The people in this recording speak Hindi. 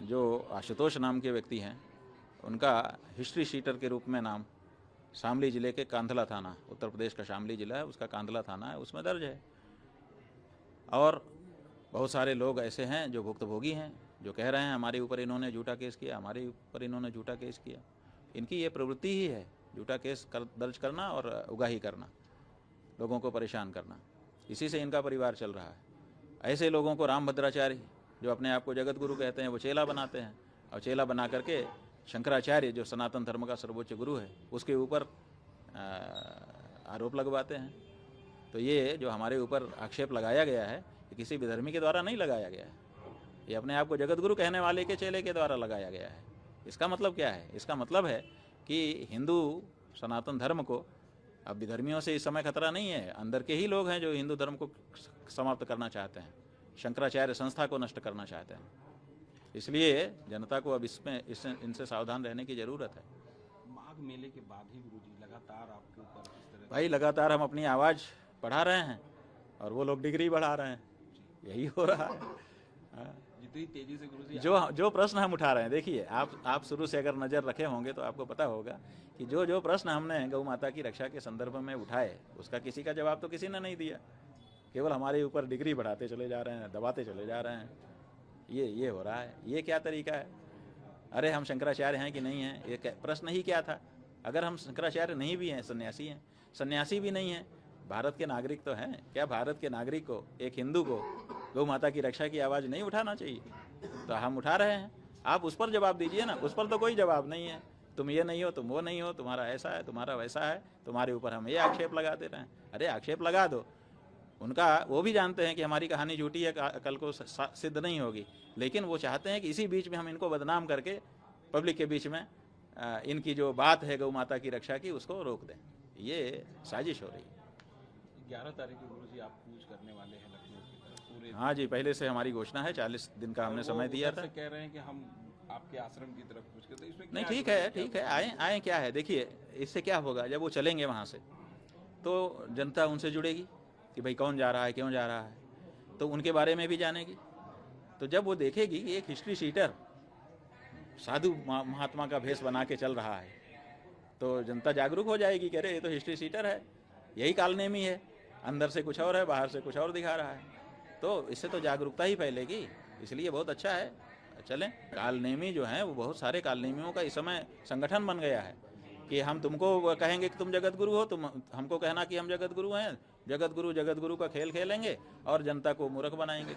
जो आशुतोष नाम के व्यक्ति हैं, उनका हिस्ट्री शीटर के रूप में नाम शामली ज़िले के कांधला थाना, उत्तर प्रदेश का शामली ज़िला है, उसका कांधला थाना है, उसमें दर्ज है। और बहुत सारे लोग ऐसे हैं जो भुक्तभोगी हैं, जो कह रहे हैं हमारे ऊपर इन्होंने झूठा केस किया, हमारे ऊपर इन्होंने झूठा केस किया। इनकी ये प्रवृत्ति ही है, झूठा केस दर्ज करना और उगाही करना, लोगों को परेशान करना। इसी से इनका परिवार चल रहा है। ऐसे लोगों को रामभद्राचार्य, जो अपने आप को जगत गुरु कहते हैं, वो चेला बनाते हैं, और चेला बना करके शंकराचार्य, जो सनातन धर्म का सर्वोच्च गुरु है, उसके ऊपर आरोप लगवाते हैं। तो ये जो हमारे ऊपर आक्षेप लगाया गया है, ये किसी विधर्मी के द्वारा नहीं लगाया गया है, ये अपने आप को जगत गुरु कहने वाले के चेले के द्वारा लगाया गया है। इसका मतलब क्या है? इसका मतलब है कि हिंदू सनातन धर्म को अब विधर्मियों से इस समय खतरा नहीं है, अंदर के ही लोग हैं जो हिंदू धर्म को समाप्त करना चाहते हैं, शंकराचार्य संस्था को नष्ट करना चाहते हैं। इसलिए जनता को अब इनसे सावधान रहने की ज़रूरत है। माघ मेले के बाद ही गुरुजी लगातार आपके ऊपर इस तरह भाई लगातार हम अपनी आवाज़ बढ़ा रहे हैं और वो लोग डिग्री बढ़ा रहे हैं, यही हो रहा है। जितनी तेजी से गुरुजी जो प्रश्न हम उठा रहे हैं, देखिए आप शुरू से अगर नज़र रखे होंगे तो आपको पता होगा कि जो प्रश्न हमने गौ माता की रक्षा के संदर्भ में उठाए, उसका किसी का जवाब तो किसी ने नहीं दिया। केवल हमारे ऊपर डिग्री बढ़ाते चले जा रहे हैं, दबाते चले जा रहे हैं। ये हो रहा है। ये क्या तरीका है? अरे हम शंकराचार्य हैं कि नहीं हैं, ये प्रश्न ही क्या था? अगर हम शंकराचार्य नहीं भी हैं, सन्यासी हैं, सन्यासी भी नहीं हैं, भारत के नागरिक तो हैं, क्या भारत के नागरिक को, एक हिंदू को गौ माता की रक्षा की आवाज़ नहीं उठाना चाहिए? तो हम उठा रहे हैं। आप उस पर जवाब दीजिए ना, उस पर तो कोई जवाब नहीं है। तुम ये नहीं हो, तुम वो नहीं हो, तुम्हारा ऐसा है, तुम्हारा वैसा है, तुम्हारे ऊपर हम ये आक्षेप लगा दे रहे हैं। अरे आक्षेप लगा दो, उनका वो भी जानते हैं कि हमारी कहानी झूठी है, कल को सिद्ध नहीं होगी, लेकिन वो चाहते हैं कि इसी बीच में हम इनको बदनाम करके पब्लिक के बीच में इनकी जो बात है गौ माता की रक्षा की, उसको रोक दें। ये साजिश हो रही है। 11 तारीख को गुरुजी आप कूच करने वाले हैं लखनऊ की तरफ पूरे। हाँ जी, पहले से हमारी घोषणा है, 40 दिन का हमने समय दिया था। कह रहे हैं कि हम आपके आश्रम की तरफ कूच करते हैं, इसमें नहीं, ठीक है, आए क्या है? देखिए, इससे क्या होगा, जब वो चलेंगे वहाँ से तो जनता उनसे जुड़ेगी कि भाई कौन जा रहा है, क्यों जा रहा है, तो उनके बारे में भी जानेगी। तो जब वो देखेगी कि एक हिस्ट्री शीटर साधु महात्मा का भेष बना के चल रहा है, तो जनता जागरूक हो जाएगी कि अरे ये तो हिस्ट्री शीटर है, यही कालनेमी है, अंदर से कुछ और है, बाहर से कुछ और दिखा रहा है। तो इससे तो जागरूकता ही फैलेगी, इसलिए बहुत अच्छा है, चलें। कालनेमी जो हैं, वो बहुत सारे कालनेमियों का इस समय संगठन बन गया है कि हम तुमको कहेंगे कि तुम जगत गुरु हो, तुम हमको कहना कि हम जगत गुरु हैं, जगत गुरु का खेल खेलेंगे और जनता को मूर्ख बनाएंगे।